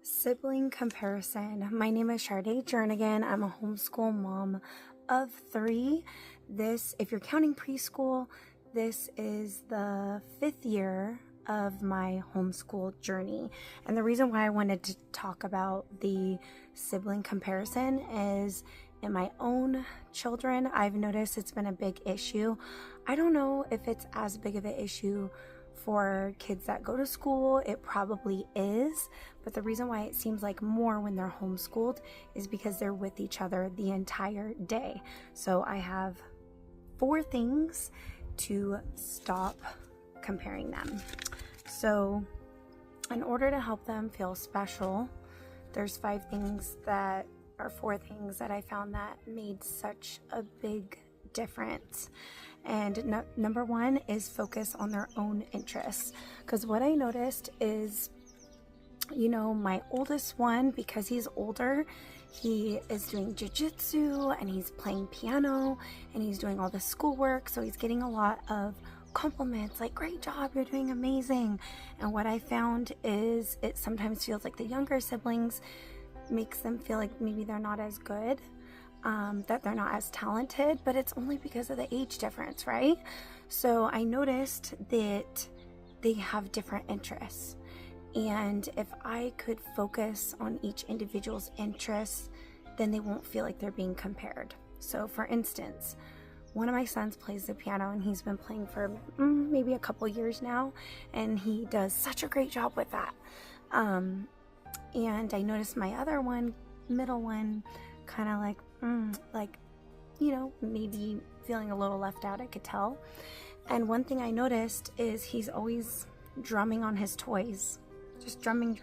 Sibling comparison. My name is Sharday Jernigan. I'm a homeschool mom of 3. If you're counting preschool, this is the 5th year of my homeschool journey. And the reason why I wanted to talk about the sibling comparison is in my own children, I've noticed it's been a big issue. I don't know if it's as big of an issue for kids that go to school. It probably is, but the reason why it seems like more when they're homeschooled is because they're with each other the entire day. So I have 4 things to stop comparing them. So in order to help them feel special, there's 4 things that I found that made such a big difference. And number 1 is focus on their own interests. Because what I noticed is, my oldest one, because he's older, he is doing jiu-jitsu and he's playing piano and he's doing all the schoolwork. So he's getting a lot of compliments like, great job, you're doing amazing. And what I found is it sometimes feels like the younger siblings makes them feel like maybe they're not as good. That they're not as talented, but it's only because of the age difference, right? So I noticed that they have different interests. And if I could focus on each individual's interests, then they won't feel like they're being compared. So for instance, one of my sons plays the piano and he's been playing for maybe a couple years now, and he does such a great job with that. And I noticed my other one, middle one, kind of maybe feeling a little left out, I could tell. And one thing I noticed is he's always drumming on his toys, just drumming.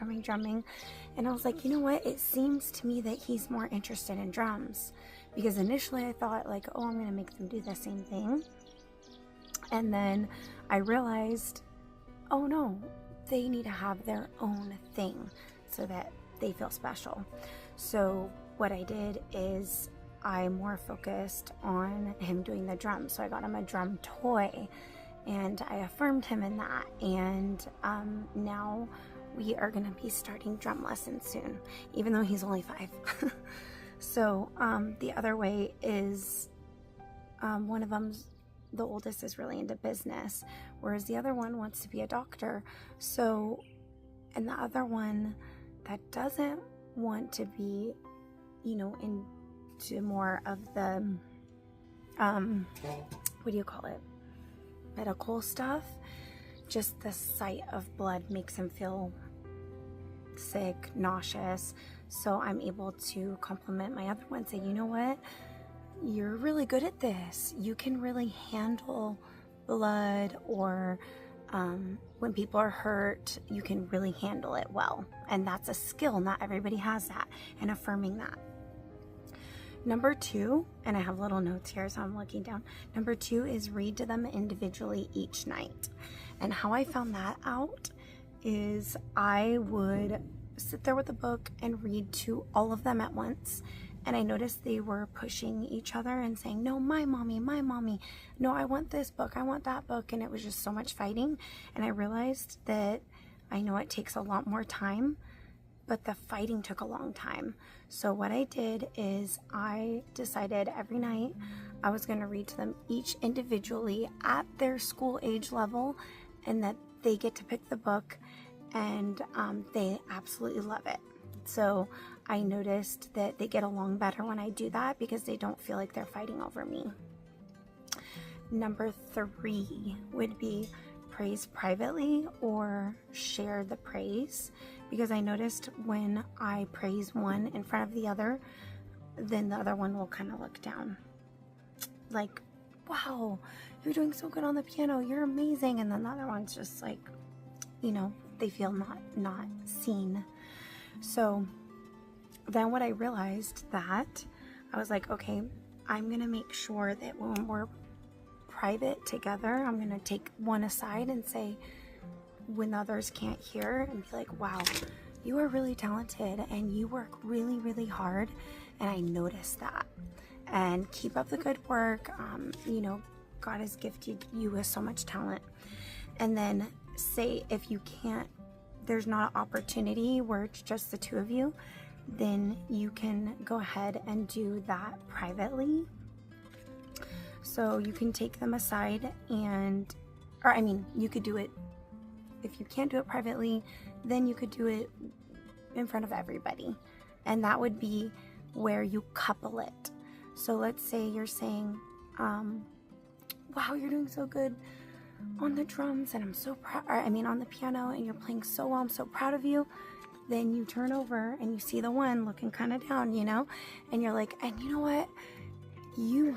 And I was like, you know what? It seems to me that he's more interested in drums, because initially I thought like, oh, I'm going to make them do the same thing. And then I realized, oh no, they need to have their own thing so that they feel special. So what I did is I more focused on him doing the drums. So I got him a drum toy and I affirmed him in that. And now we are going to be starting drum lessons soon, even though he's only 5. So the other way is one of them's, the oldest, is really into business, whereas the other one wants to be a doctor. So, and the other one that doesn't want to be, into more of the, medical stuff. Just the sight of blood makes him feel sick, nauseous. So I'm able to compliment my other one, say, you know what? You're really good at this. You can really handle blood, or when people are hurt, you can really handle it well. And that's a skill. Not everybody has that. And affirming that. Number 2, and I have little notes here, so I'm looking down. Number 2 is read to them individually each night. And how I found that out is I would sit there with a book and read to all of them at once. And I noticed they were pushing each other and saying, no, my mommy, no, I want this book, I want that book. And it was just so much fighting. And I realized that I know it takes a lot more time, but the fighting took a long time. So what I did is I decided every night I was going to read to them each individually at their school age level, and that they get to pick the book, and they absolutely love it. So I noticed that they get along better when I do that, because they don't feel like they're fighting over me. Number 3 would be praise privately or share the praise, because I noticed when I praise one in front of the other, then the other one will kind of look down. Like, wow, you're doing so good on the piano, you're amazing. And then the other one's just like, they feel not seen. So then what I realized, that I was like, okay, I'm going to make sure that when we're private together, I'm going to take one aside and say, when others can't hear, and be like, wow, you are really talented and you work really, really hard. And I noticed that. And keep up the good work. God has gifted you with so much talent. And then say, if you can't there's not an opportunity where it's just the two of you, then you can go ahead and do that privately. So you can take them aside and, or I mean, you could do it, if you can't do it privately, then you could do it in front of everybody. And that would be where you couple it. So let's say you're saying, wow, you're doing so good on the drums, and I'm so proud, I mean on the piano, and you're playing so well, I'm so proud of you. Then you turn over and you see the one looking kind of down, you know, and you're like, and you know what, you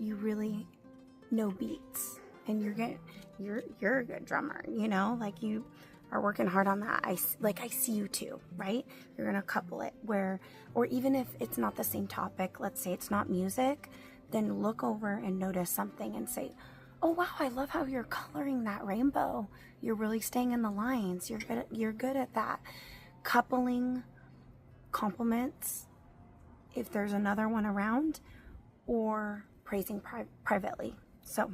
really know beats, and you're a good drummer, you know, like you are working hard on that. I see you too, right? You're gonna couple it where, or even if it's not the same topic, let's say it's not music, then look over and notice something and say, oh wow, I love how you're coloring that rainbow. You're really staying in the lines. You're good at that. Coupling compliments if there's another one around, or praising privately. So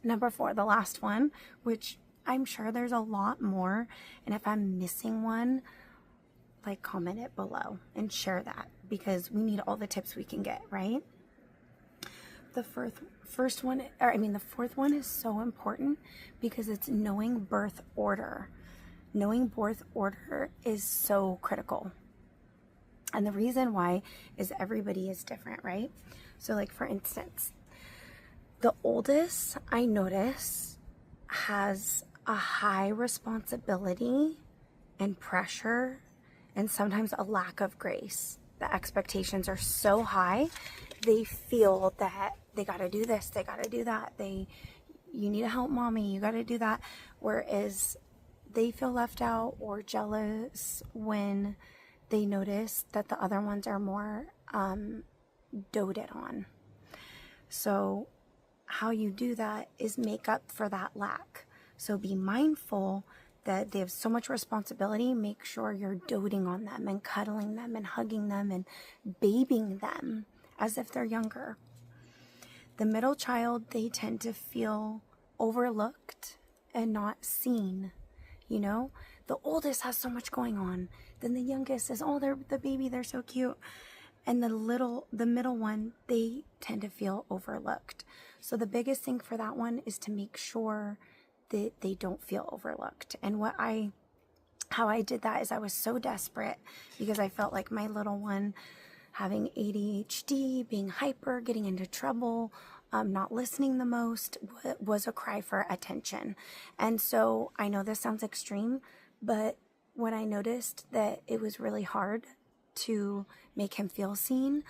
number 4, the last one, which I'm sure there's a lot more, and if I'm missing one, like comment it below and share that, because we need all the tips we can get, right? The fourth one is so important because it's knowing birth order. Knowing birth order is so critical. And the reason why is everybody is different, right? So like for instance, the oldest I notice has a high responsibility and pressure, and sometimes a lack of grace. The expectations are so high, they feel that they got to do this, they got to do that, you need to help mommy, you got to do that. Whereas they feel left out or jealous when they notice that the other ones are more doted on. So how you do that is make up for that lack. So be mindful that they have so much responsibility. Make sure you're doting on them and cuddling them and hugging them and babying them as if they're younger. The middle child, they tend to feel overlooked and not seen. You know, the oldest has so much going on. Then the youngest is, oh, they're the baby, they're so cute. And the middle one, they tend to feel overlooked. So the biggest thing for that one is to make sure that they don't feel overlooked. And how I did that is I was so desperate because I felt like my little one having ADHD, being hyper, getting into trouble, not listening the most, was a cry for attention. And so I know this sounds extreme, but when I noticed that it was really hard to make him feel seen,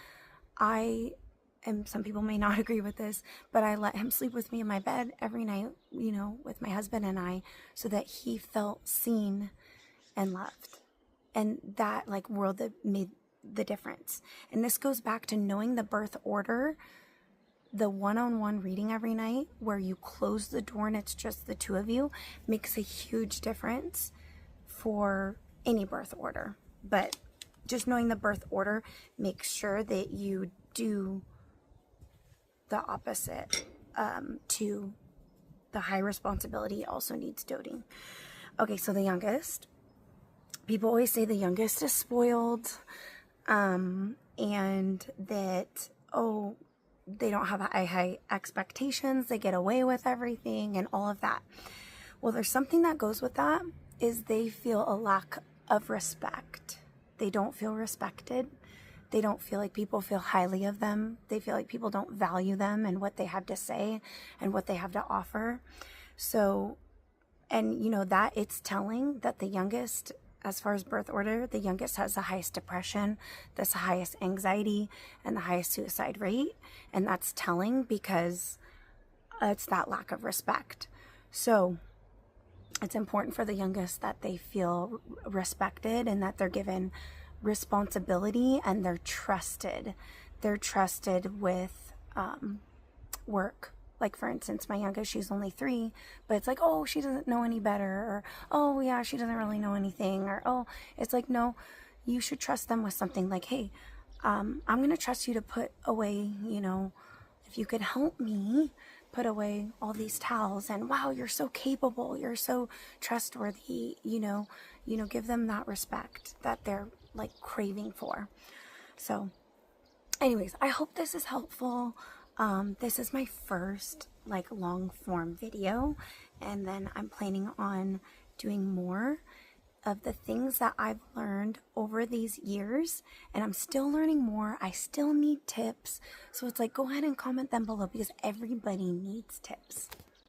and some people may not agree with this, but I let him sleep with me in my bed every night, you know, with my husband and I, so that he felt seen and loved. And that made the difference. And this goes back to knowing the birth order. The one-on-one reading every night where you close the door and it's just the two of you makes a huge difference for any birth order. But just knowing the birth order, make sure that you do the opposite to the high responsibility also needs doting. Okay, so the youngest. People always say the youngest is spoiled, and that, oh, they don't have high expectations, they get away with everything and all of that. Well, there's something that goes with that, is they feel a lack of respect. They don't feel respected. They don't feel like people feel highly of them. They feel like people don't value them and what they have to say and what they have to offer. So, and you know, that it's telling that the youngest, as far as birth order, the youngest has the highest depression, the highest anxiety, and the highest suicide rate. And that's telling because it's that lack of respect. So it's important for the youngest that they feel respected and that they're given responsibility and they're trusted. They're trusted with work. Like, for instance, my youngest, she's only 3, but it's like, oh, she doesn't know any better, or, oh, yeah, she doesn't really know anything, or, oh, it's like, no, you should trust them with something like, hey, I'm going to trust you to put away, you know, if you could help me put away all these towels, and wow, you're so capable, you're so trustworthy, give them that respect that they're like craving for. So anyways, I hope this is helpful. This is my first like long form video, and then I'm planning on doing more of the things that I've learned over these years, and I'm still learning more. I still need tips. So it's like, go ahead and comment them below because everybody needs tips.